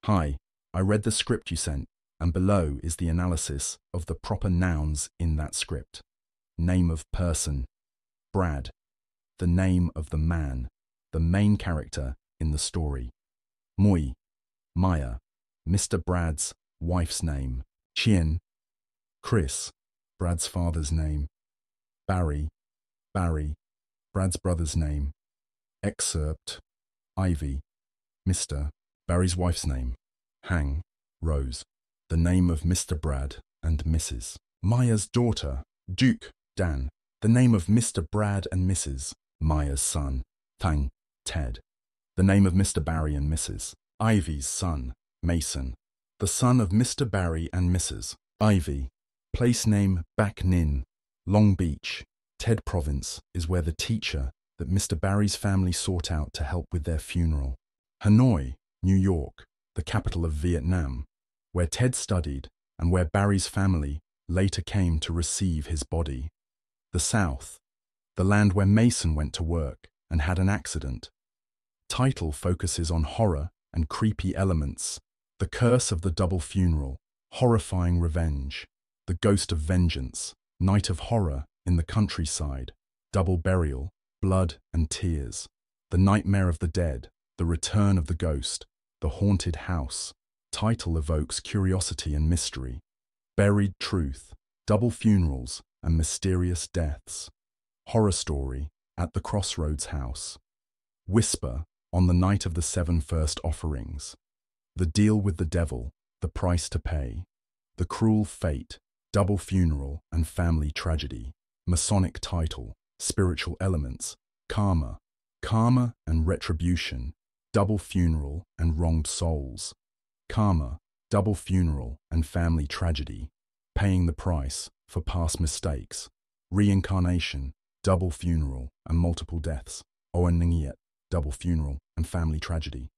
Hi, I read the script you sent, and below is the analysis of the proper nouns in that script. Name of person, Brad. The name of the man, the main character in the story. Muy, Maya, Mr. Brad's wife's name. Chien, Chris, Brad's father's name. Barry, Brad's brother's name. Excerpt, Ivy, Mr. Barry's wife's name. Hang, Rose, the name of Mr. Brad and Mrs. Maya's daughter. Duke, Dan, the name of Mr. Brad and Mrs. Maya's son. Thang, Ted, the name of Mr. Barry and Mrs. Ivy's son. Mason, the son of Mr. Barry and Mrs. Ivy. Place name Bac Ninh, Long Beach, Ted Province is where the teacher that Mr. Barry's family sought out to help with their funeral. Hanoi, New York, the capital of Vietnam, where Ted studied and where Barry's family later came to receive his body. The South, the land where Mason went to work and had an accident. Title focuses on horror and creepy elements. The Curse of the Double Funeral, Horrifying Revenge. The Ghost of Vengeance, Night of Horror in the Countryside. Double Burial, Blood and Tears. The Nightmare of the Dead, The Return of the Ghost. The Haunted House. Title evokes curiosity and mystery. Buried Truth, Double Funerals and Mysterious Deaths. Horror Story, At the Crossroads House. Whisper, On the Night of the Seven First Offerings. The Deal with the Devil, The Price to Pay. The Cruel Fate, Double Funeral and Family Tragedy. Masonic Title, Spiritual Elements. Karma, Karma and Retribution. Double Funeral and Wronged Souls. Karma, Double Funeral and Family Tragedy. Paying the Price for Past Mistakes. Reincarnation, Double Funeral and Multiple Deaths. Owen Ningiet, Double Funeral and Family Tragedy.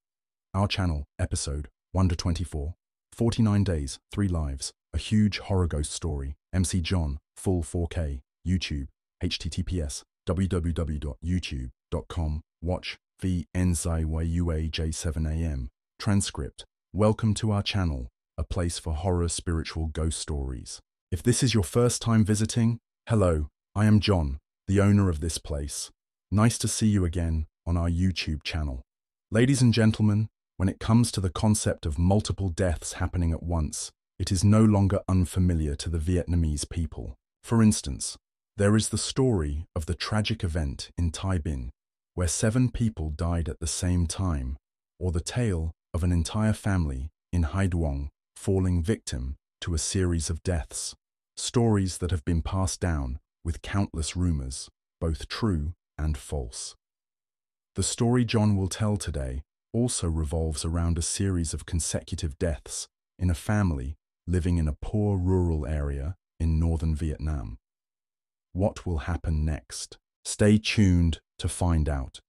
Our channel, episode 1-24. 49 days, 3 lives. A huge horror ghost story. MC John, full 4K. YouTube, https www.youtube.com. Watch VNZYUAJ7AM. Transcript. Welcome to our channel, a place for horror spiritual ghost stories. If this is your first time visiting, hello, I am John, the owner of this place. Nice to see you again on our YouTube channel. Ladies and gentlemen, when it comes to the concept of multiple deaths happening at once, it is no longer unfamiliar to the Vietnamese people. For instance, there is the story of the tragic event in Tay Binh, where 7 people died at the same time, or the tale of an entire family in Hai Duong falling victim to a series of deaths. Stories that have been passed down with countless rumors, both true and false. The story John will tell today also revolves around a series of consecutive deaths in a family living in a poor rural area in northern Vietnam. What will happen next? Stay tuned to find out.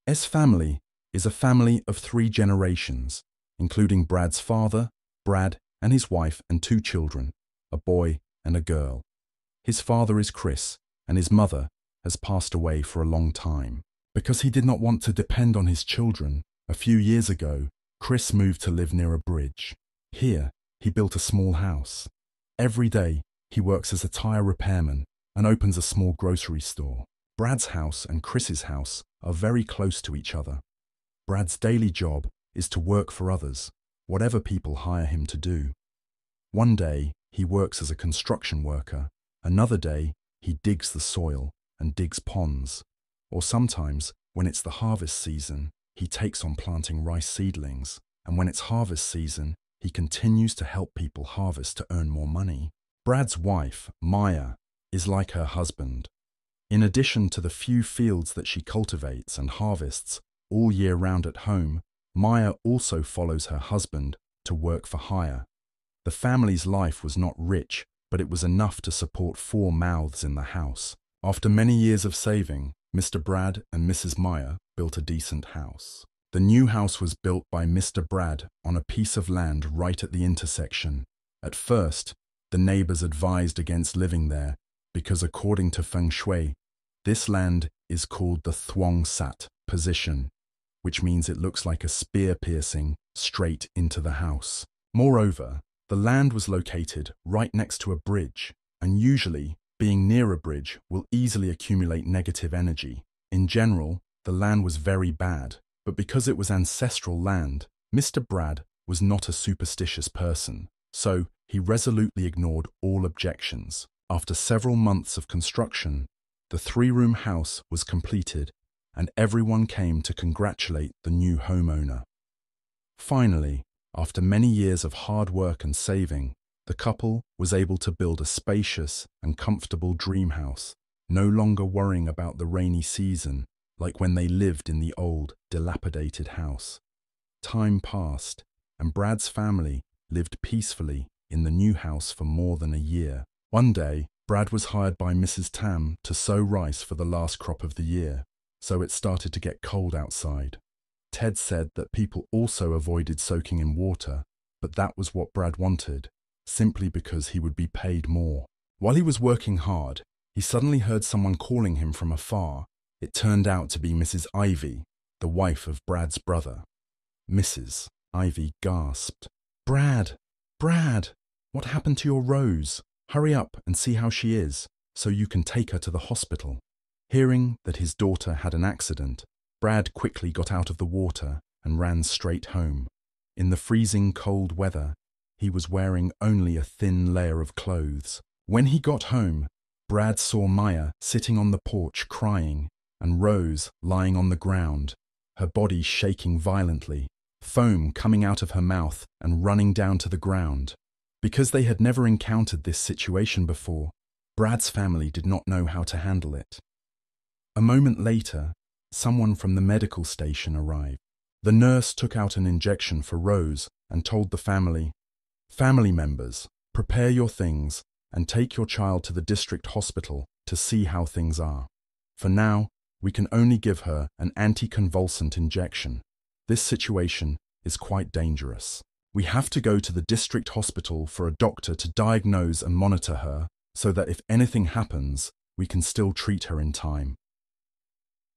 S family is a family of 3 generations, including Brad's father, Brad, and his wife and 2 children, a boy and a girl. His father is Chris, and his mother has passed away for a long time. Because he did not want to depend on his children, a few years ago, Chris moved to live near a bridge. Here, he built a small house. Every day, he works as a tire repairman and opens a small grocery store. Brad's house and Chris's house are very close to each other. Brad's daily job is to work for others, whatever people hire him to do. One day, he works as a construction worker. Another day, he digs the soil and digs ponds. Or sometimes, when it's the harvest season, he takes on planting rice seedlings. And when it's harvest season, he continues to help people harvest to earn more money. Brad's wife, Maya, is like her husband. In addition to the few fields that she cultivates and harvests all year round at home, Maya also follows her husband to work for hire. The family's life was not rich, but it was enough to support 4 mouths in the house. After many years of saving, Mr. Brad and Mrs. Maya built a decent house. The new house was built by Mr. Brad on a piece of land right at the intersection. At first, the neighbors advised against living there because according to Feng Shui, this land is called the Thuong Sat position. which means it looks like a spear piercing straight into the house. Moreover, the land was located right next to a bridge, and usually, being near a bridge will easily accumulate negative energy. In general, the land was very bad, but because it was ancestral land, Mr. Brad was not a superstitious person, so he resolutely ignored all objections. After several months of construction, the three-room house was completed, and everyone came to congratulate the new homeowner. Finally, after many years of hard work and saving, the couple was able to build a spacious and comfortable dream house, no longer worrying about the rainy season like when they lived in the old, dilapidated house. Time passed, and Brad's family lived peacefully in the new house for more than a year. One day, Brad was hired by Mrs. Tam to sow rice for the last crop of the year, so it started to get cold outside. Ted said that people also avoided soaking in water, but that was what Brad wanted, simply because he would be paid more. While he was working hard, he suddenly heard someone calling him from afar. It turned out to be Mrs. Ivy, the wife of Brad's brother. Mrs. Ivy gasped. "Brad! Brad! What happened to your Rose? Hurry up and see how she is, so you can take her to the hospital." Hearing that his daughter had an accident, Brad quickly got out of the water and ran straight home. In the freezing cold weather, he was wearing only a thin layer of clothes. When he got home, Brad saw Maya sitting on the porch crying, and Rose lying on the ground, her body shaking violently, foam coming out of her mouth and running down to the ground. Because they had never encountered this situation before, Brad's family did not know how to handle it. A moment later, someone from the medical station arrived. The nurse took out an injection for Rose and told the family, "Family members, prepare your things and take your child to the district hospital to see how things are. For now, we can only give her an anticonvulsant injection. This situation is quite dangerous. We have to go to the district hospital for a doctor to diagnose and monitor her so that if anything happens, we can still treat her in time."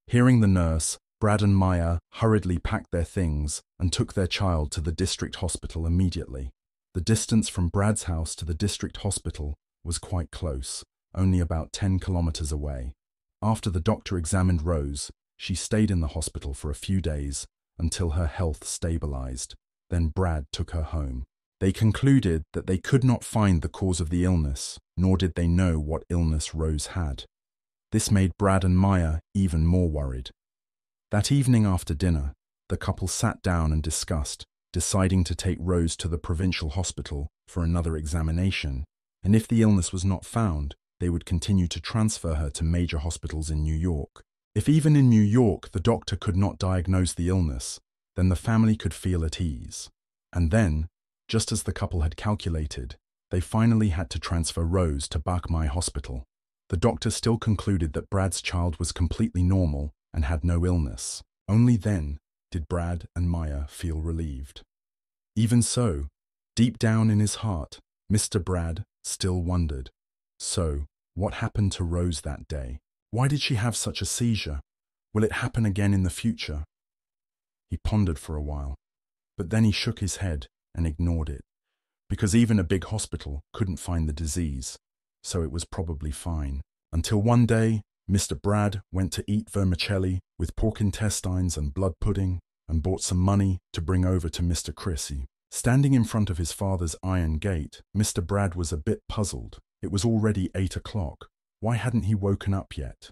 Hearing the nurse, Brad and Maya hurriedly packed their things and took their child to the district hospital immediately. The distance from Brad's house to the district hospital was quite close, only about 10 kilometers away. After the doctor examined Rose, she stayed in the hospital for a few days until her health stabilized. Then Brad took her home. They concluded that they could not find the cause of the illness, nor did they know what illness Rose had. This made Brad and Maya even more worried. That evening after dinner, the couple sat down and discussed, deciding to take Rose to the provincial hospital for another examination, and if the illness was not found, they would continue to transfer her to major hospitals in New York. If even in New York the doctor could not diagnose the illness, then the family could feel at ease. And then, just as the couple had calculated, they finally had to transfer Rose to Bach Mai Hospital. The doctor still concluded that Brad's child was completely normal and had no illness. Only then did Brad and Maya feel relieved. Even so, deep down in his heart, Mr. Brad still wondered. So, what happened to Rose that day? Why did she have such a seizure? Will it happen again in the future? He pondered for a while, but then he shook his head and ignored it, because even a big hospital couldn't find the disease, so it was probably fine. Until one day, Mr. Brad went to eat vermicelli with pork intestines and blood pudding and bought some money to bring over to Mr. Chrissy. Standing in front of his father's iron gate, Mr. Brad was a bit puzzled. It was already 8 o'clock. Why hadn't he woken up yet?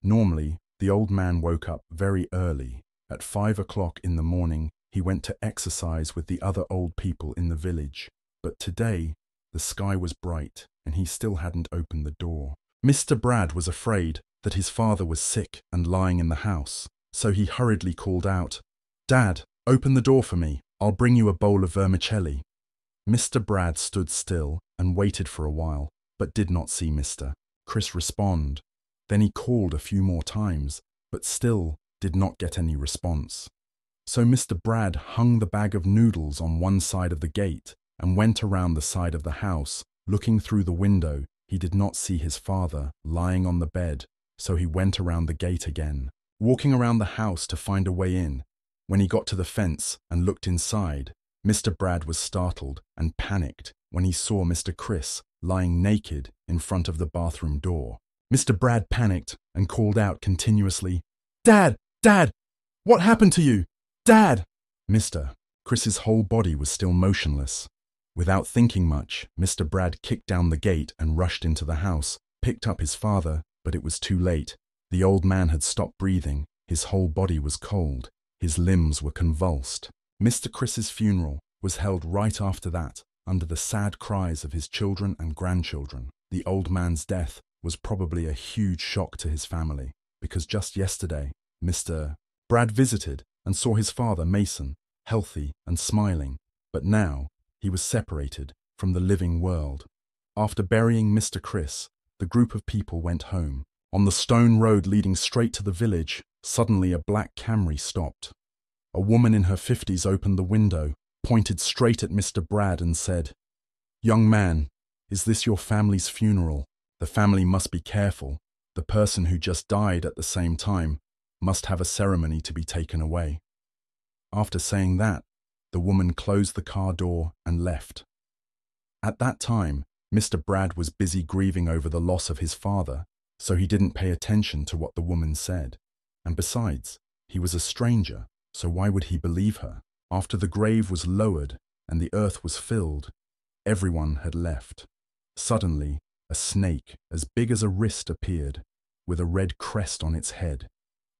Normally, the old man woke up very early. At 5 o'clock in the morning, he went to exercise with the other old people in the village. But today, the sky was bright, and he still hadn't opened the door. Mr. Brad was afraid that his father was sick and lying in the house, so he hurriedly called out, "Dad, open the door for me. I'll bring you a bowl of vermicelli." Mr. Brad stood still and waited for a while, but did not see Mr. Chris respond. Then he called a few more times, but still did not get any response. So Mr. Brad hung the bag of noodles on one side of the gate and went around the side of the house. Looking through the window, he did not see his father lying on the bed, so he went around the gate again. Walking around the house to find a way in, When he got to the fence and looked inside, Mr. Brad was startled and panicked when he saw Mr. Chris lying naked in front of the bathroom door. Mr. Brad panicked and called out continuously, "Dad! Dad! What happened to you? Dad!" Mr. Chris's whole body was still motionless. Without thinking much, Mr. Brad kicked down the gate and rushed into the house, picked up his father, but it was too late. The old man had stopped breathing, his whole body was cold, his limbs were convulsed. Mr. Chris's funeral was held right after that, under the sad cries of his children and grandchildren. The old man's death was probably a huge shock to his family, because just yesterday, Mr. Brad visited and saw his father, Mason, healthy and smiling, but now he was separated from the living world. After burying Mr. Chris, the group of people went home. On the stone road leading straight to the village, suddenly a black Camry stopped. A woman in her 50s opened the window, pointed straight at Mr. Brad and said, "Young man, is this your family's funeral? The family must be careful. The person who just died at the same time must have a ceremony to be taken away." After saying that, the woman closed the car door and left. At that time, Mr. Brad was busy grieving over the loss of his father, so he didn't pay attention to what the woman said. And besides, he was a stranger, so why would he believe her? After the grave was lowered and the earth was filled, everyone had left. Suddenly, a snake as big as a wrist appeared, with a red crest on its head.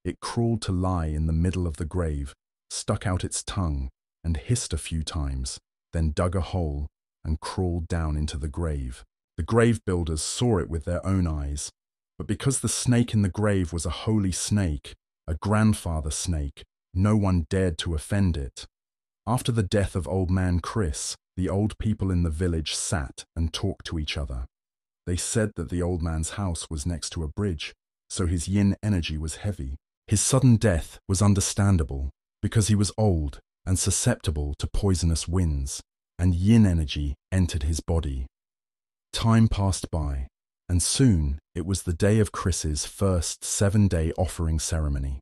It crawled to lie in the middle of the grave, stuck out its tongue, and hissed a few times, then dug a hole and crawled down into the grave. The grave builders saw it with their own eyes, but because the snake in the grave was a holy snake, a grandfather snake, no one dared to offend it. After the death of old man Chris, the old people in the village sat and talked to each other. They said that the old man's house was next to a bridge, so his yin energy was heavy. His sudden death was understandable, because he was old and susceptible to poisonous winds, and yin energy entered his body. Time passed by, and soon it was the day of Chris's first 7-day offering ceremony.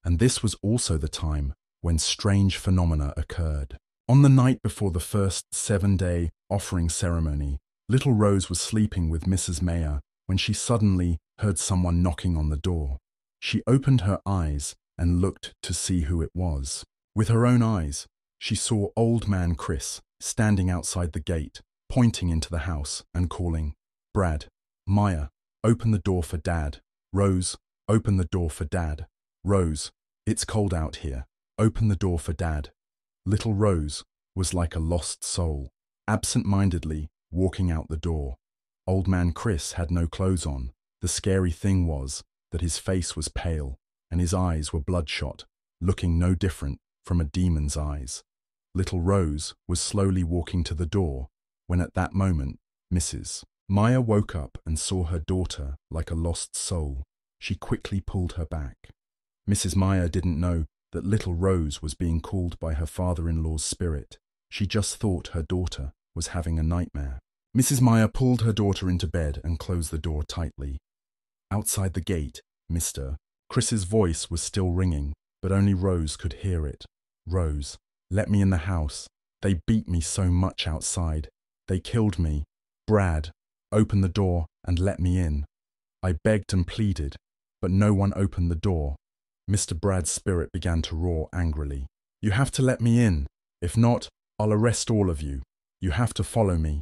And this was also the time when strange phenomena occurred. On the night before the first 7-day offering ceremony, little Rose was sleeping with Mrs. Mayer when she suddenly heard someone knocking on the door. She opened her eyes and looked to see who it was. With her own eyes, she saw old man Chris standing outside the gate, pointing into the house and calling, "Brad, Maya, open the door for Dad. Rose, open the door for Dad. Rose, it's cold out here. Open the door for Dad." Little Rose was like a lost soul, absent-mindedly walking out the door. Old man Chris had no clothes on. The scary thing was that his face was pale and his eyes were bloodshot, looking no different from a demon's eyes. Little Rose was slowly walking to the door when at that moment Mrs. Maya woke up and saw her daughter like a lost soul. She quickly pulled her back. Mrs. Maya didn't know that little Rose was being called by her father-in-law's spirit. She just thought her daughter was having a nightmare. Mrs. Maya pulled her daughter into bed and closed the door tightly. Outside the gate, Mr. Chris's voice was still ringing, but only Rose could hear it. "Rose, let me in the house. They beat me so much outside. They killed me. Brad, open the door and let me in." I begged and pleaded, but no one opened the door. Mr. Brad's spirit began to roar angrily. "You have to let me in. If not, I'll arrest all of you. You have to follow me."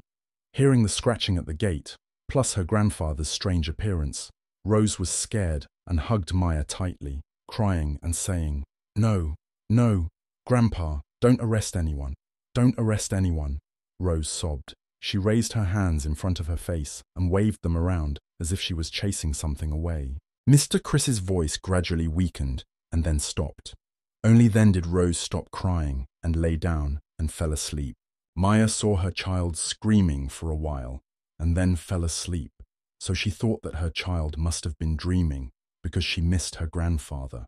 Hearing the scratching at the gate, plus her grandfather's strange appearance, Rose was scared and hugged Maya tightly, crying and saying, "No, no, Grandpa, don't arrest anyone. Don't arrest anyone." Rose sobbed. She raised her hands in front of her face and waved them around as if she was chasing something away. Mr. Chris's voice gradually weakened and then stopped. Only then did Rose stop crying and lay down and fell asleep. Maya saw her child screaming for a while and then fell asleep, so she thought that her child must have been dreaming because she missed her grandfather.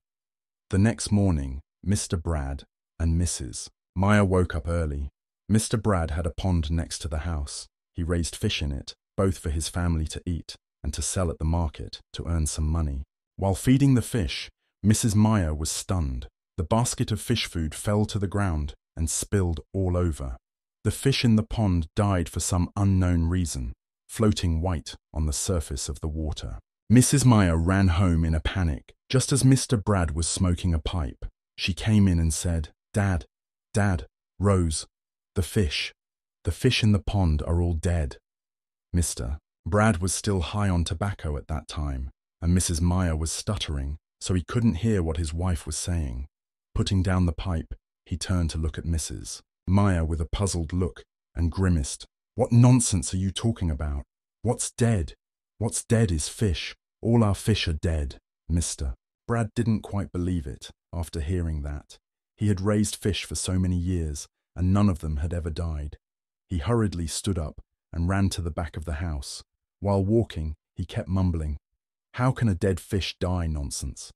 The next morning, Mr. Brad and Mrs. Maya woke up early. Mr. Brad had a pond next to the house. He raised fish in it, both for his family to eat and to sell at the market to earn some money. While feeding the fish, Mrs. Maya was stunned. The basket of fish food fell to the ground and spilled all over. The fish in the pond died for some unknown reason, floating white on the surface of the water. Mrs. Meyer ran home in a panic, just as Mr. Brad was smoking a pipe. She came in and said, "Dad, Dad, Rose, the fish in the pond are all dead." Mr. Brad was still high on tobacco at that time, and Mrs. Meyer was stuttering, so he couldn't hear what his wife was saying. Putting down the pipe, he turned to look at Mrs. Meyer with a puzzled look and grimaced. "What nonsense are you talking about? What's dead? What's dead is fish. All our fish are dead." Mr. Brad didn't quite believe it after hearing that. He had raised fish for so many years, and none of them had ever died. He hurriedly stood up and ran to the back of the house. While walking, he kept mumbling, "How can a dead fish die, nonsense?"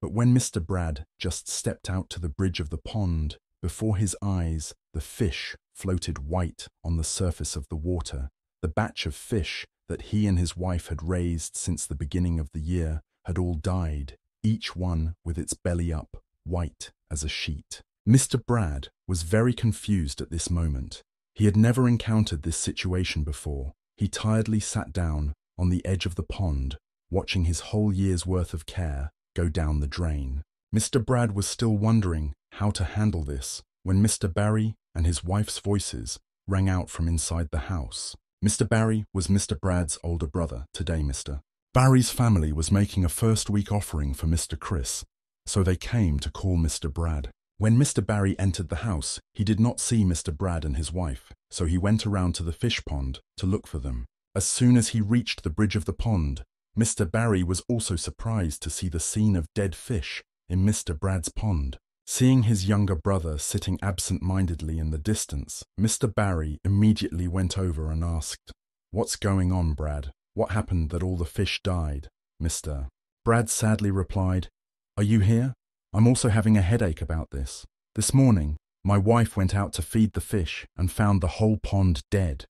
But when Mr. Brad just stepped out to the bridge of the pond, before his eyes the fish floated white on the surface of the water. The batch of fish that he and his wife had raised since the beginning of the year had all died, each one with its belly up, white as a sheet. Mr. Brad was very confused at this moment. He had never encountered this situation before. He tiredly sat down on the edge of the pond, watching his whole year's worth of care go down the drain. Mr. Brad was still wondering how to handle this when Mr. Barry and his wife's voices rang out from inside the house. Mr. Barry was Mr. Brad's older brother. Today, Mr. Barry's family was making a first-week offering for Mr. Chris, so they came to call Mr. Brad. When Mr. Barry entered the house, he did not see Mr. Brad and his wife, so he went around to the fish pond to look for them. As soon as he reached the bridge of the pond, Mr. Barry was also surprised to see the scene of dead fish in Mr. Brad's pond. Seeing his younger brother sitting absent-mindedly in the distance, Mr. Barry immediately went over and asked, "What's going on, Brad? What happened that all the fish died?" Mr. Brad sadly replied, "Are you here? I'm also having a headache about this. This morning, my wife went out to feed the fish and found the whole pond dead."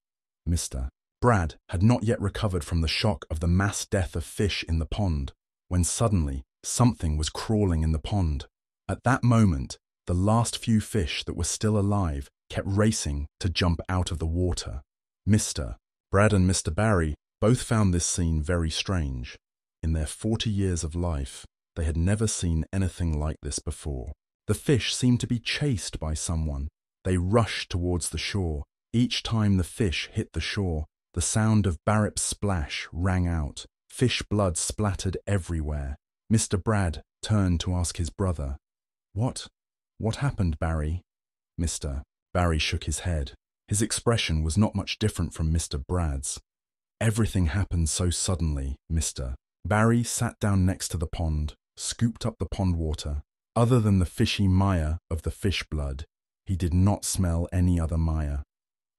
Mr. Brad had not yet recovered from the shock of the mass death of fish in the pond, when suddenly something was crawling in the pond. At that moment, the last few fish that were still alive kept racing to jump out of the water. Mr. Brad and Mr. Barry both found this scene very strange. In their 40 years of life, they had never seen anything like this before. The fish seemed to be chased by someone. They rushed towards the shore. Each time the fish hit the shore, the sound of Barrip's splash rang out. Fish blood splattered everywhere. Mr. Brad turned to ask his brother, What happened, Barry?" Mr. Barry shook his head. His expression was not much different from Mr. Brad's. "Everything happened so suddenly, Mr. Barry sat down next to the pond, scooped up the pond water. Other than the fishy mire of the fish blood, he did not smell any other mire.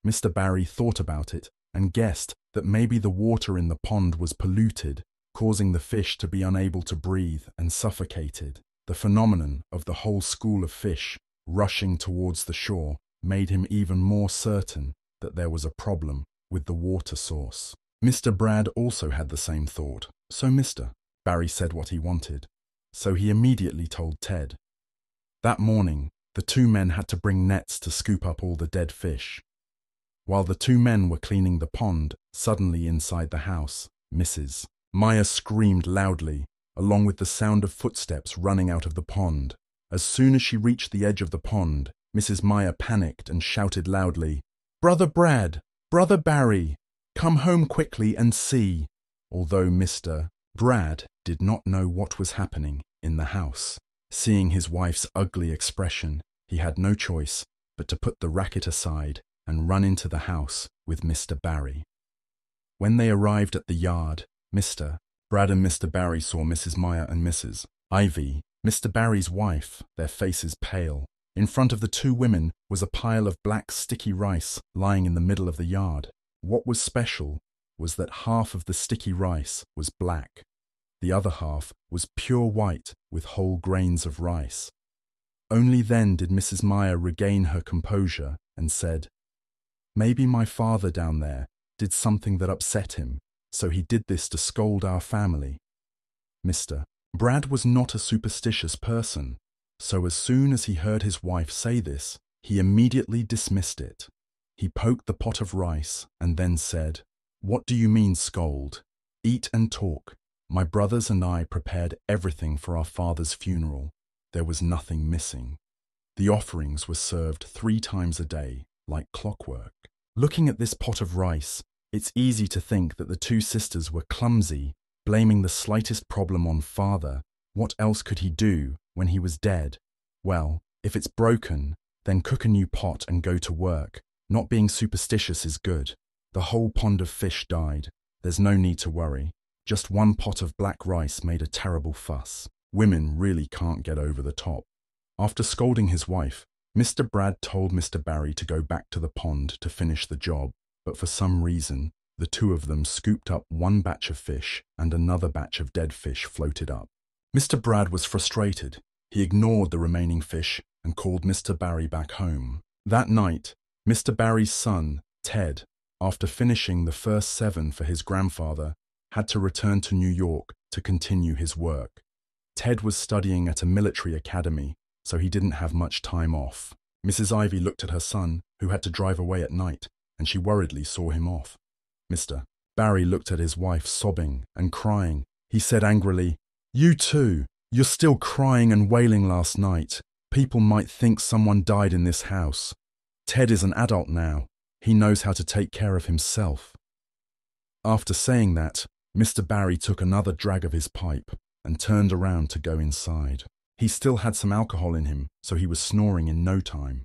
Mr. Barry thought about it and guessed that maybe the water in the pond was polluted, causing the fish to be unable to breathe and suffocated. The phenomenon of the whole school of fish rushing towards the shore made him even more certain that there was a problem with the water source. Mr. Brad also had the same thought, so Mr. Barry said what he wanted. So he immediately told Ted. That morning, the two men had to bring nets to scoop up all the dead fish. While the two men were cleaning the pond, suddenly inside the house, Mrs. Meyer screamed loudly, along with the sound of footsteps running out of the pond. As soon as she reached the edge of the pond, Mrs. Meyer panicked and shouted loudly, "Brother Brad! Brother Barry! Come home quickly and see!" Although Mr. Brad did not know what was happening in the house. Seeing his wife's ugly expression, he had no choice but to put the racket aside and run into the house with Mr. Barry. When they arrived at the yard, Mr. Brad and Mr. Barry saw Mrs. Meyer and Mrs. Ivy, Mr. Barry's wife, their faces pale. In front of the two women was a pile of black sticky rice lying in the middle of the yard. What was special was that half of the sticky rice was black. The other half was pure white with whole grains of rice. Only then did Mrs. Meyer regain her composure and said, "Maybe my father down there did something that upset him, so he did this to scold our family." Mr. Brad was not a superstitious person, So as soon as he heard his wife say this, he immediately dismissed it. He poked the pot of rice and then said, "What do you mean scold? Eat and talk. My brothers and I prepared everything for our father's funeral. There was nothing missing. The offerings were served 3 times a day, like clockwork." Looking at this pot of rice, it's easy to think that the 2 sisters were clumsy, blaming the slightest problem on father. What else could he do when he was dead? Well, if it's broken, then cook a new pot and go to work. Not being superstitious is good. The whole pond of fish died. There's no need to worry. Just 1 pot of black rice made a terrible fuss. Women really can't get over the top. After scolding his wife, Mr. Brad told Mr. Barry to go back to the pond to finish the job, but for some reason, the 2 of them scooped up 1 batch of fish and another batch of dead fish floated up. Mr. Brad was frustrated. He ignored the remaining fish and called Mr. Barry back home. That night, Mr. Barry's son, Ted, after finishing the first 7 for his grandfather, had to return to New York to continue his work. Ted was studying at a military academy, so he didn't have much time off. Mrs. Ivy looked at her son, who had to drive away at night, and she worriedly saw him off. Mr. Barry looked at his wife sobbing and crying. He said angrily, "You too. You're still crying and wailing last night. People might think someone died in this house. Ted is an adult now. He knows how to take care of himself." After saying that, Mr. Barry took another drag of his pipe and turned around to go inside. He still had some alcohol in him, so he was snoring in no time.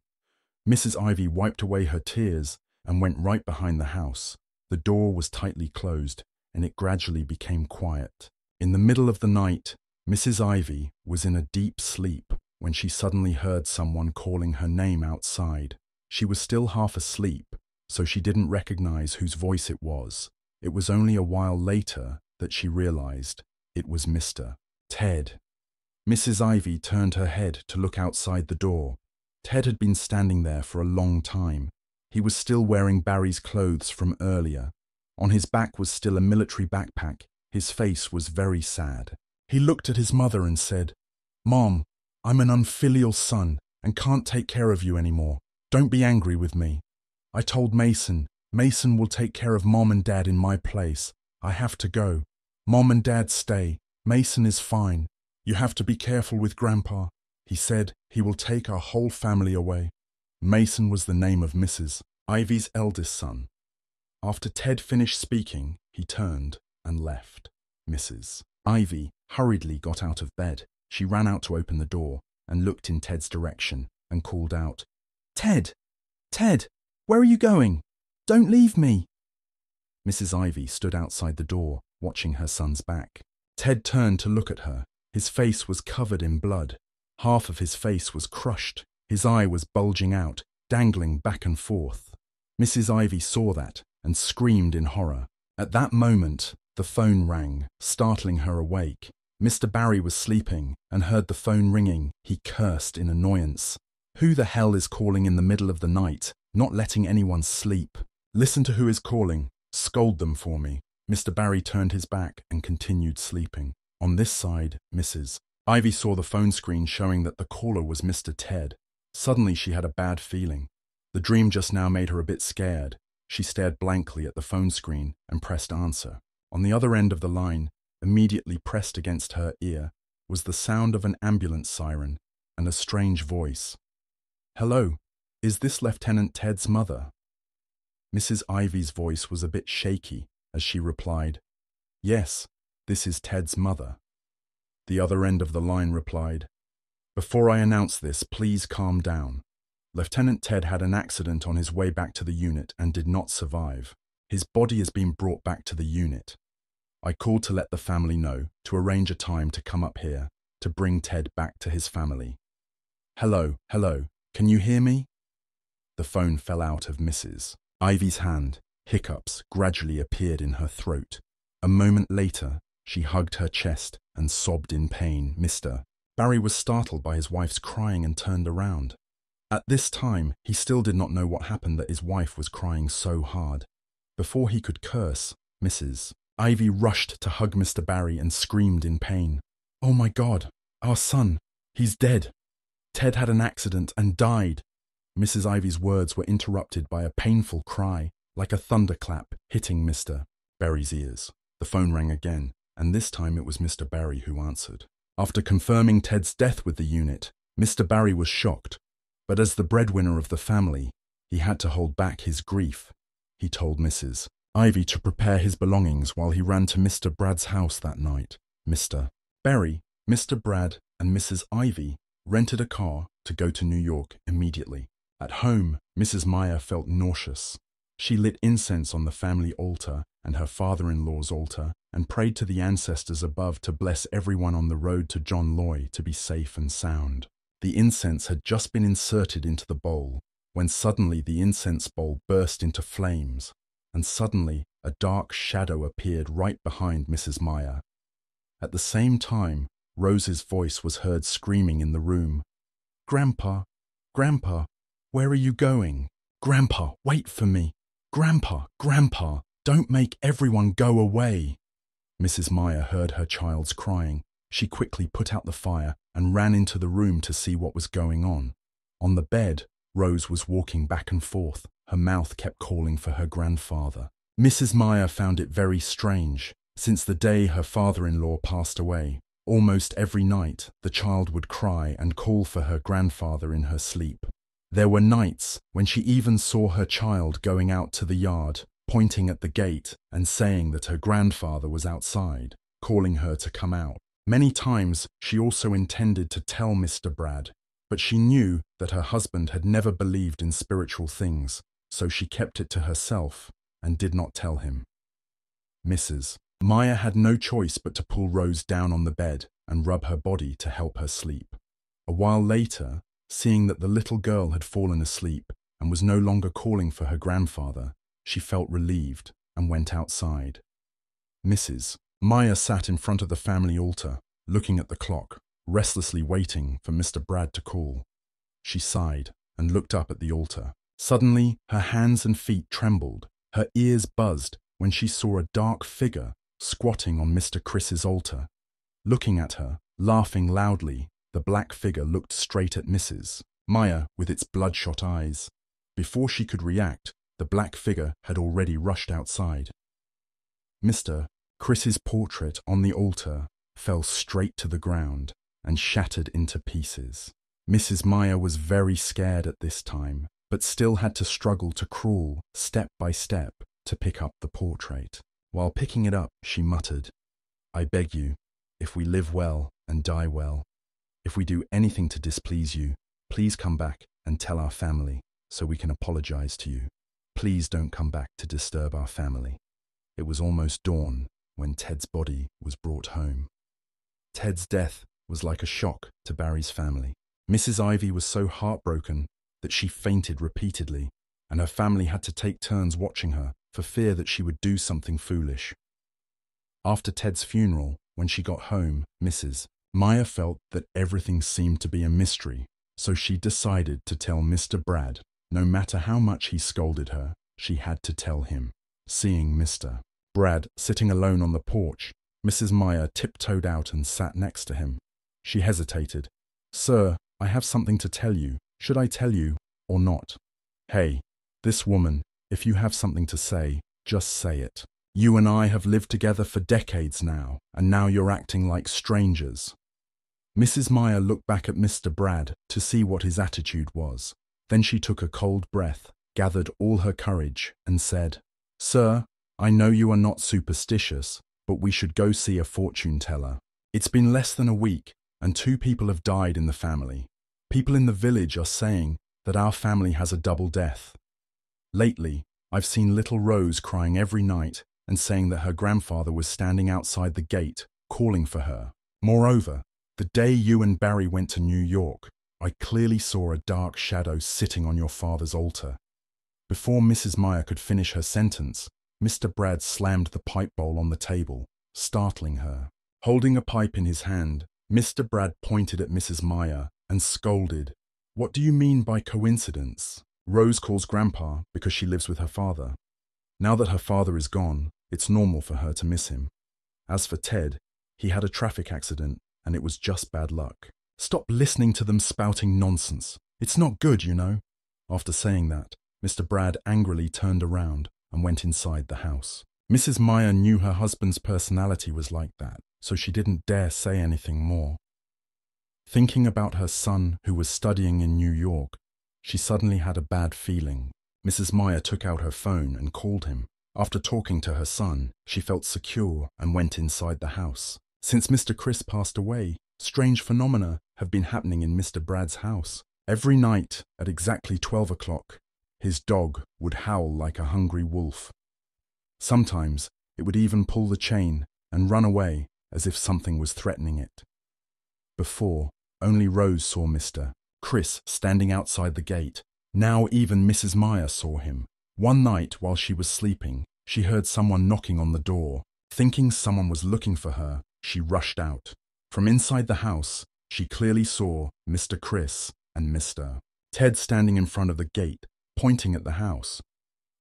Mrs. Ivy wiped away her tears and went right behind the house. The door was tightly closed, and it gradually became quiet. In the middle of the night, Mrs. Ivy was in a deep sleep when she suddenly heard someone calling her name outside. She was still half asleep, so she didn't recognize whose voice it was. It was only a while later that she realized it was Mr. Ted. Mrs. Ivy turned her head to look outside the door. Ted had been standing there for a long time. He was still wearing Barry's clothes from earlier. On his back was still a military backpack. His face was very sad. He looked at his mother and said, "Mom, I'm an unfilial son and can't take care of you anymore. Don't be angry with me. I told Mason. Mason will take care of Mom and Dad in my place. I have to go. Mom and Dad stay. Mason is fine. You have to be careful with Grandpa. He said he will take our whole family away." Mason was the name of Mrs. Ivy's eldest son. After Ted finished speaking, he turned and left. Mrs. Ivy hurriedly got out of bed. She ran out to open the door and looked in Ted's direction and called out, "Ted! Ted! Where are you going? Don't leave me!" Mrs. Ivy stood outside the door, watching her son's back. Ted turned to look at her. His face was covered in blood. Half of his face was crushed. His eye was bulging out, dangling back and forth. Mrs. Ivy saw that and screamed in horror. At that moment, the phone rang, startling her awake. Mr. Barry was sleeping and heard the phone ringing. He cursed in annoyance. Who the hell is calling in the middle of the night, not letting anyone sleep? Listen to who is calling. Scold them for me. Mr. Barry turned his back and continued sleeping. On this side, Mrs. Ivy saw the phone screen showing that the caller was Mr. Ted. Suddenly she had a bad feeling. The dream just now made her a bit scared. She stared blankly at the phone screen and pressed answer. On the other end of the line, immediately pressed against her ear, was the sound of an ambulance siren and a strange voice. "Hello, is this Lieutenant Ted's mother?" Mrs. Ivy's voice was a bit shaky as she replied, "Yes, this is Ted's mother." The other end of the line replied, "Before I announce this, please calm down. Lieutenant Ted had an accident on his way back to the unit and did not survive. His body has been brought back to the unit. I called to let the family know, to arrange a time to come up here, to bring Ted back to his family. Hello, can you hear me?" The phone fell out of Mrs. Ivy's hand. Hiccups gradually appeared in her throat. A moment later, she hugged her chest and sobbed in pain. Mr. Barry was startled by his wife's crying and turned around. At this time, he still did not know what happened that his wife was crying so hard. Before he could curse, Mrs. Ivy rushed to hug Mr. Barry and screamed in pain, "Oh my God, our son, he's dead." Ted had an accident and died. Mrs. Ivy's words were interrupted by a painful cry, like a thunderclap hitting Mr. Barry's ears. The phone rang again, and this time it was Mr. Barry who answered. After confirming Ted's death with the unit, Mr. Barry was shocked, but as the breadwinner of the family, he had to hold back his grief. He told Mrs. Ivy to prepare his belongings while he ran to Mr. Brad's house that night. Mr. Barry, Mr. Brad, and Mrs. Ivy rented a car to go to New York immediately. At home, Mrs. Meyer felt nauseous. She lit incense on the family altar and her father-in-law's altar and prayed to the ancestors above to bless everyone on the road to John Loy to be safe and sound. The incense had just been inserted into the bowl when suddenly the incense bowl burst into flames, and suddenly a dark shadow appeared right behind Mrs. Meyer. At the same time, Rose's voice was heard screaming in the room. "Grandpa, Grandpa, where are you going? Grandpa, wait for me. Grandpa, Grandpa, don't make everyone go away." Mrs. Meyer heard her child's crying. She quickly put out the fire and ran into the room to see what was going on. On the bed, Rose was walking back and forth. Her mouth kept calling for her grandfather. Mrs. Meyer found it very strange. Since the day her father-in-law passed away, almost every night the child would cry and call for her grandfather in her sleep. There were nights when she even saw her child going out to the yard, pointing at the gate and saying that her grandfather was outside, calling her to come out. Many times she also intended to tell Mr. Brad, but she knew that her husband had never believed in spiritual things, so she kept it to herself and did not tell him. Mrs. Meyer had no choice but to pull Rose down on the bed and rub her body to help her sleep. A while later, seeing that the little girl had fallen asleep and was no longer calling for her grandfather, she felt relieved and went outside. Mrs. Meyer sat in front of the family altar, looking at the clock, restlessly waiting for Mr. Brad to call. She sighed and looked up at the altar. Suddenly, her hands and feet trembled. Her ears buzzed when she saw a dark figure squatting on Mr. Chris's altar. Looking at her, laughing loudly, the black figure looked straight at Mrs. Meyer with its bloodshot eyes. Before she could react, the black figure had already rushed outside. Mr. Chris's portrait on the altar fell straight to the ground and shattered into pieces. Mrs. Meyer was very scared at this time, but still had to struggle to crawl step by step to pick up the portrait. While picking it up, she muttered, "I beg you, if we live well and die well, if we do anything to displease you, please come back and tell our family so we can apologize to you. Please don't come back to disturb our family." It was almost dawn when Ted's body was brought home. Ted's death was like a shock to Barry's family. Mrs. Ivy was so heartbroken that she fainted repeatedly, and her family had to take turns watching her for fear that she would do something foolish. After Ted's funeral, when she got home, Mrs. Meyer felt that everything seemed to be a mystery, so she decided to tell Mr. Brad. No matter how much he scolded her, she had to tell him. Seeing Mr. Brad sitting alone on the porch, Mrs. Meyer tiptoed out and sat next to him. She hesitated. "Sir, I have something to tell you. Should I tell you or not?" "Hey, this woman, if you have something to say, just say it. You and I have lived together for decades now, and now you're acting like strangers." Mrs. Meyer looked back at Mr. Brad to see what his attitude was. Then she took a cold breath, gathered all her courage, and said, "Sir, I know you are not superstitious, but we should go see a fortune teller. It's been less than a week, and 2 people have died in the family. People in the village are saying that our family has a double death. Lately, I've seen little Rose crying every night and saying that her grandfather was standing outside the gate, calling for her. Moreover, the day you and Barry went to New York, I clearly saw a dark shadow sitting on your father's altar." Before Mrs. Meyer could finish her sentence, Mr. Brad slammed the pipe bowl on the table, startling her. Holding a pipe in his hand, Mr. Brad pointed at Mrs. Meyer and scolded, "What do you mean by coincidence? Rose calls Grandpa because she lives with her father. Now that her father is gone, it's normal for her to miss him. As for Ted, he had a traffic accident and it was just bad luck. Stop listening to them spouting nonsense. It's not good, you know." After saying that, Mr. Brad angrily turned around and went inside the house. Mrs. Meyer knew her husband's personality was like that, so she didn't dare say anything more. Thinking about her son who was studying in New York, she suddenly had a bad feeling. Mrs. Meyer took out her phone and called him. After talking to her son, she felt secure and went inside the house. Since Mr. Chris passed away, strange phenomena have been happening in Mr. Brad's house. Every night at exactly 12 o'clock, his dog would howl like a hungry wolf. Sometimes it would even pull the chain and run away as if something was threatening it. Before, only Rose saw Mr. Chris standing outside the gate. Now even Mrs. Meyer saw him. One night while she was sleeping, she heard someone knocking on the door. Thinking someone was looking for her, she rushed out. From inside the house, she clearly saw Mr. Chris and Mr. Ted standing in front of the gate, pointing at the house.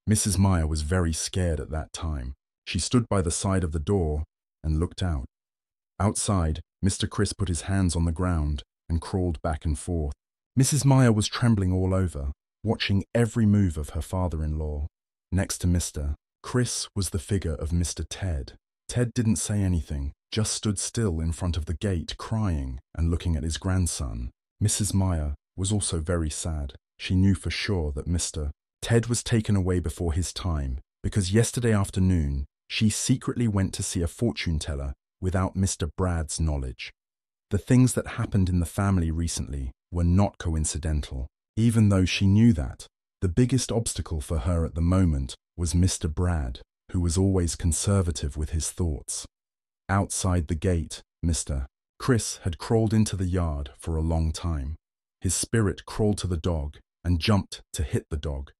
Mrs. Meyer was very scared at that time. She stood by the side of the door and looked out. Outside, Mr. Chris put his hands on the ground and crawled back and forth. Mrs. Meyer was trembling all over, watching every move of her father-in-law. Next to Mr. Chris was the figure of Mr. Ted. Ted didn't say anything, just stood still in front of the gate, crying and looking at his grandson. Mrs. Meyer was also very sad. She knew for sure that Mr. Ted was taken away before his time, because yesterday afternoon she secretly went to see a fortune teller without Mr. Brad's knowledge. The things that happened in the family recently were not coincidental. Even though she knew that, the biggest obstacle for her at the moment was Mr. Brad, who was always conservative with his thoughts. Outside the gate, Mr. Chris had crawled into the yard for a long time. His spirit crawled to the dog and jumped to hit the dog.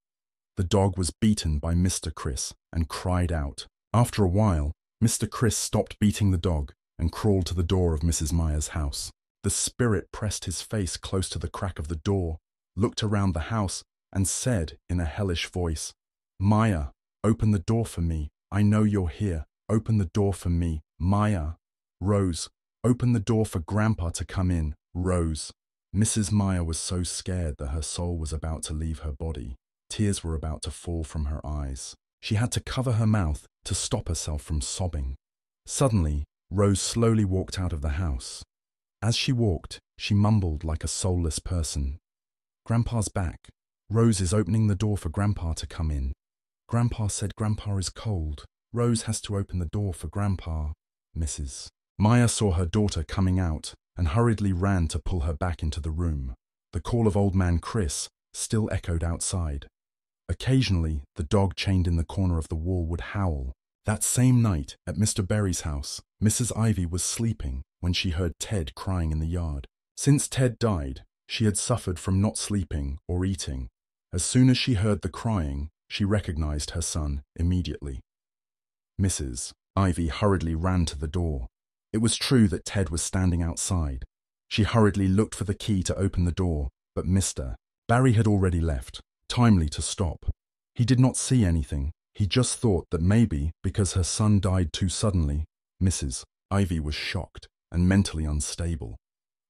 The dog was beaten by Mr. Chris and cried out. After a while, Mr. Chris stopped beating the dog and crawled to the door of Mrs. Meyer's house. The spirit pressed his face close to the crack of the door, looked around the house, and said in a hellish voice, "Meyer, open the door for me. I know you're here. Open the door for me, Meyer. Rose, open the door for Grandpa to come in. Rose." Mrs. Meyer was so scared that her soul was about to leave her body. Tears were about to fall from her eyes. She had to cover her mouth to stop herself from sobbing. Suddenly, Rose slowly walked out of the house. As she walked, she mumbled like a soulless person. "Grandpa's back. Rose is opening the door for Grandpa to come in. Grandpa said Grandpa is cold. Rose has to open the door for Grandpa." Mrs. Meyer saw her daughter coming out and hurriedly ran to pull her back into the room. The call of old man Chris still echoed outside. Occasionally, the dog chained in the corner of the wall would howl. That same night, at Mr. Berry's house, Mrs. Ivy was sleeping when she heard Ted crying in the yard. Since Ted died, she had suffered from not sleeping or eating. As soon as she heard the crying, she recognized her son immediately. Mrs. Ivy hurriedly ran to the door. It was true that Ted was standing outside. She hurriedly looked for the key to open the door, but Mr. Barry had already left, timely to stop. He did not see anything. He just thought that maybe, because her son died too suddenly, Mrs. Ivy was shocked and mentally unstable.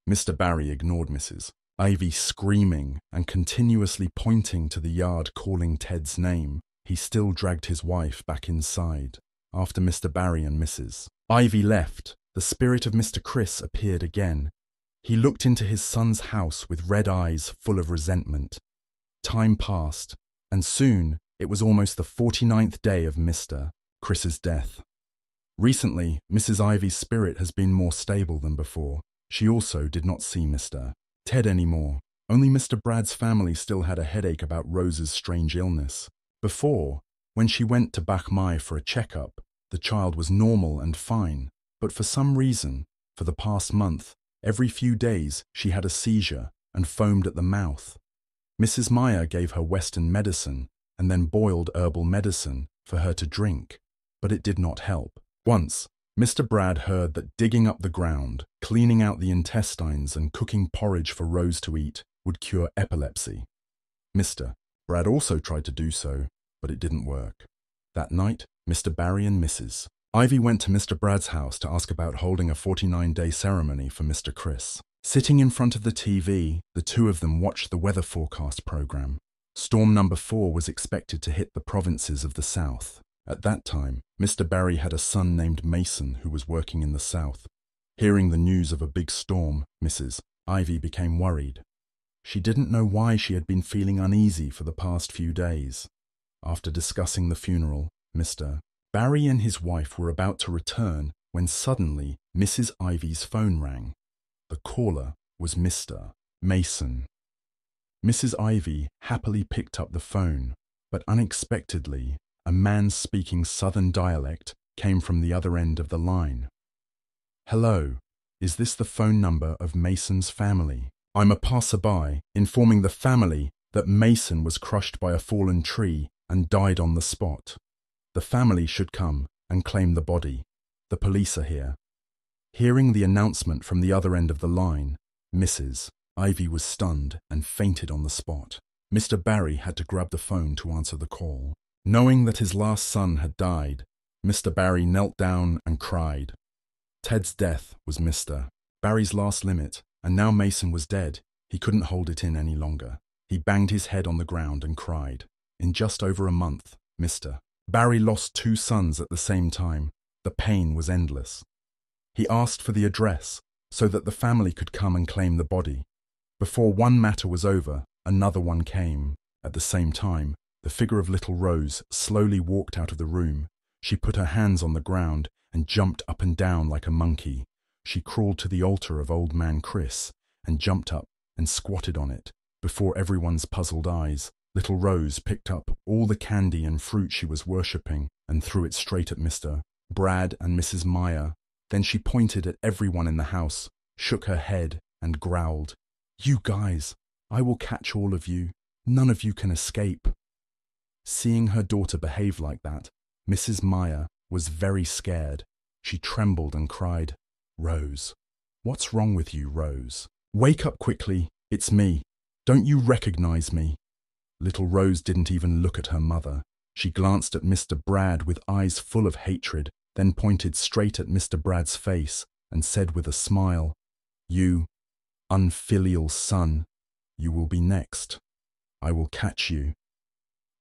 Mr. Barry ignored Mrs. Ivy screaming and continuously pointing to the yard calling Ted's name. He still dragged his wife back inside. After Mr. Barry and Mrs. Ivy left, the spirit of Mr. Chris appeared again. He looked into his son's house with red eyes full of resentment. Time passed, and soon it was almost the 49th day of Mr. Chris's death. Recently, Mrs. Ivy's spirit has been more stable than before. She also did not see Mr. Ted anymore. Only Mr. Brad's family still had a headache about Rose's strange illness. Before, when she went to Bach Mai for a checkup, the child was normal and fine, but for some reason, for the past month, every few days she had a seizure and foamed at the mouth. Mrs. Meyer gave her Western medicine and then boiled herbal medicine for her to drink, but it did not help. Once, Mr. Brad heard that digging up the ground, cleaning out the intestines and cooking porridge for Rose to eat would cure epilepsy. Mr. Brad also tried to do so, but it didn't work. That night, Mr. Barry and Mrs. Ivy went to Mr. Brad's house to ask about holding a 49-day ceremony for Mr. Chris. Sitting in front of the TV, the two of them watched the weather forecast program. Storm number 4 was expected to hit the provinces of the south. At that time, Mr. Barry had a son named Mason who was working in the south. Hearing the news of a big storm, Mrs. Ivy became worried. She didn't know why she had been feeling uneasy for the past few days. After discussing the funeral, Mr. Barry and his wife were about to return when suddenly Mrs. Ivy's phone rang. The caller was Mr. Mason. Mrs. Ivy happily picked up the phone, but unexpectedly, a man speaking Southern dialect came from the other end of the line. "Hello, is this the phone number of Mason's family? I'm a passerby informing the family that Mason was crushed by a fallen tree and died on the spot. The family should come and claim the body. The police are here." Hearing the announcement from the other end of the line, Mrs. Ivy was stunned and fainted on the spot. Mr. Barry had to grab the phone to answer the call. Knowing that his last son had died, Mr. Barry knelt down and cried. Ted's death was Mr. Barry's last limit, and now Mason was dead. He couldn't hold it in any longer. He banged his head on the ground and cried. In just over a month, Mr. Barry lost 2 sons at the same time. The pain was endless. He asked for the address so that the family could come and claim the body. Before one matter was over, another one came. At the same time, the figure of little Rose slowly walked out of the room. She put her hands on the ground and jumped up and down like a monkey. She crawled to the altar of old man Chris and jumped up and squatted on it. Before everyone's puzzled eyes, little Rose picked up all the candy and fruit she was worshipping and threw it straight at Mr. Brad and Mrs. Meyer. Then she pointed at everyone in the house, shook her head and growled, "You guys, I will catch all of you. None of you can escape." Seeing her daughter behave like that, Mrs. Meyer was very scared. She trembled and cried, "Rose, what's wrong with you, Rose? Wake up quickly, it's me. Don't you recognize me?" Little Rose didn't even look at her mother. She glanced at Mr. Brad with eyes full of hatred, then pointed straight at Mr. Brad's face and said with a smile, "You unfilial son, you will be next. I will catch you."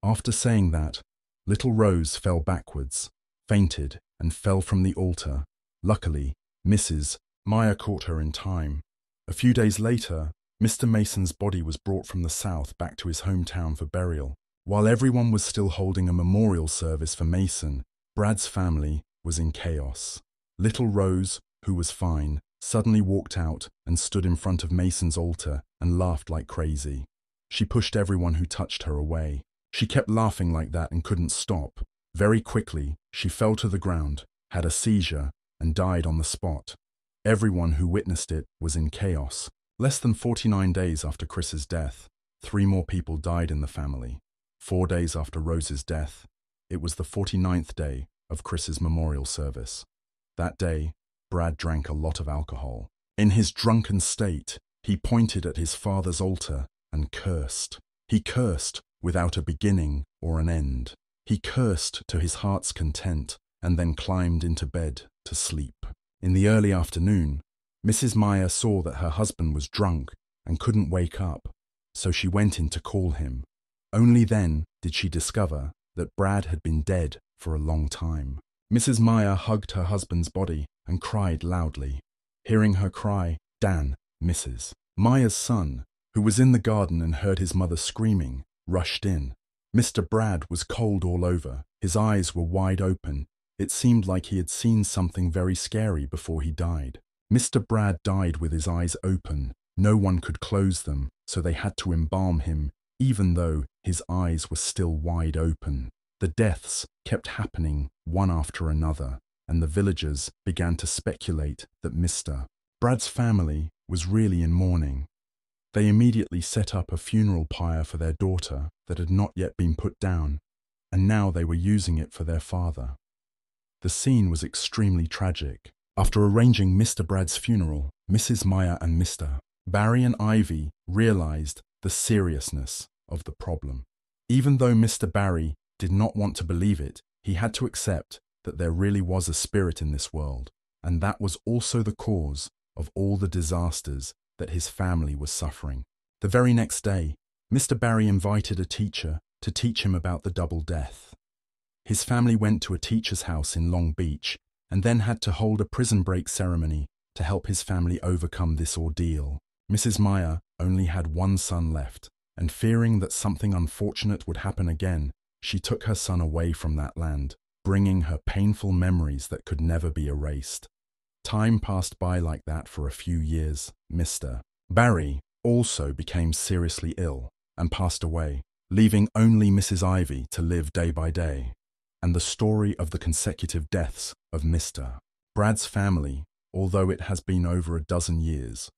After saying that, little Rose fell backwards, fainted, and fell from the altar. Luckily, Mrs. Meyer caught her in time. A few days later, Mr. Mason's body was brought from the south back to his hometown for burial. While everyone was still holding a memorial service for Mason, Brad's family was in chaos. Little Rose, who was fine, suddenly walked out and stood in front of Mason's altar and laughed like crazy. She pushed everyone who touched her away. She kept laughing like that and couldn't stop. Very quickly, she fell to the ground, had a seizure, and died on the spot. Everyone who witnessed it was in chaos. Less than 49 days after Chris's death, 3 more people died in the family. 4 days after Rose's death, it was the 49th day of Chris's memorial service. That day, Brad drank a lot of alcohol. In his drunken state, he pointed at his father's altar and cursed. He cursed without a beginning or an end. He cursed to his heart's content and then climbed into bed to sleep. In the early afternoon, Mrs. Meyer saw that her husband was drunk and couldn't wake up, so she went in to call him. Only then did she discover that Brad had been dead for a long time. Mrs. Meyer hugged her husband's body and cried loudly. Hearing her cry, Dan, Mrs. Meyer's son, who was in the garden and heard his mother screaming, rushed in. Mr. Brad was cold all over. His eyes were wide open. It seemed like he had seen something very scary before he died. Mr. Brad died with his eyes open. No one could close them, so they had to embalm him, even though his eyes were still wide open. The deaths kept happening one after another, and the villagers began to speculate that Mr. Brad's family was really in mourning. They immediately set up a funeral pyre for their daughter that had not yet been put down, and now they were using it for their father. The scene was extremely tragic. After arranging Mr. Brad's funeral, Mrs. Meyer and Mr. Barry and Ivy realized the seriousness of the problem. Even though Mr. Barry did not want to believe it, he had to accept that there really was a spirit in this world, and that was also the cause of all the disasters that his family was suffering. The very next day, Mr. Barry invited a teacher to teach him about the double death. His family went to a teacher's house in Long Beach and then had to hold a prison break ceremony to help his family overcome this ordeal. Mrs. Meyer only had one son left, and fearing that something unfortunate would happen again, she took her son away from that land, bringing her painful memories that could never be erased. Time passed by like that for a few years. Mr. Barry also became seriously ill and passed away, leaving only Mrs. Ivy to live day by day. And the story of the consecutive deaths of Mr. Brad's family, although it has been over a dozen years.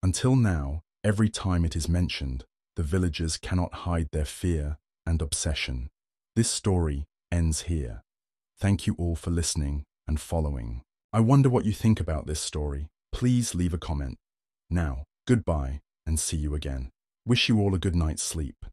Until now, every time it is mentioned, the villagers cannot hide their fear and obsession. This story ends here. Thank you all for listening and following. I wonder what you think about this story. Please leave a comment. Now, goodbye and see you again. Wish you all a good night's sleep.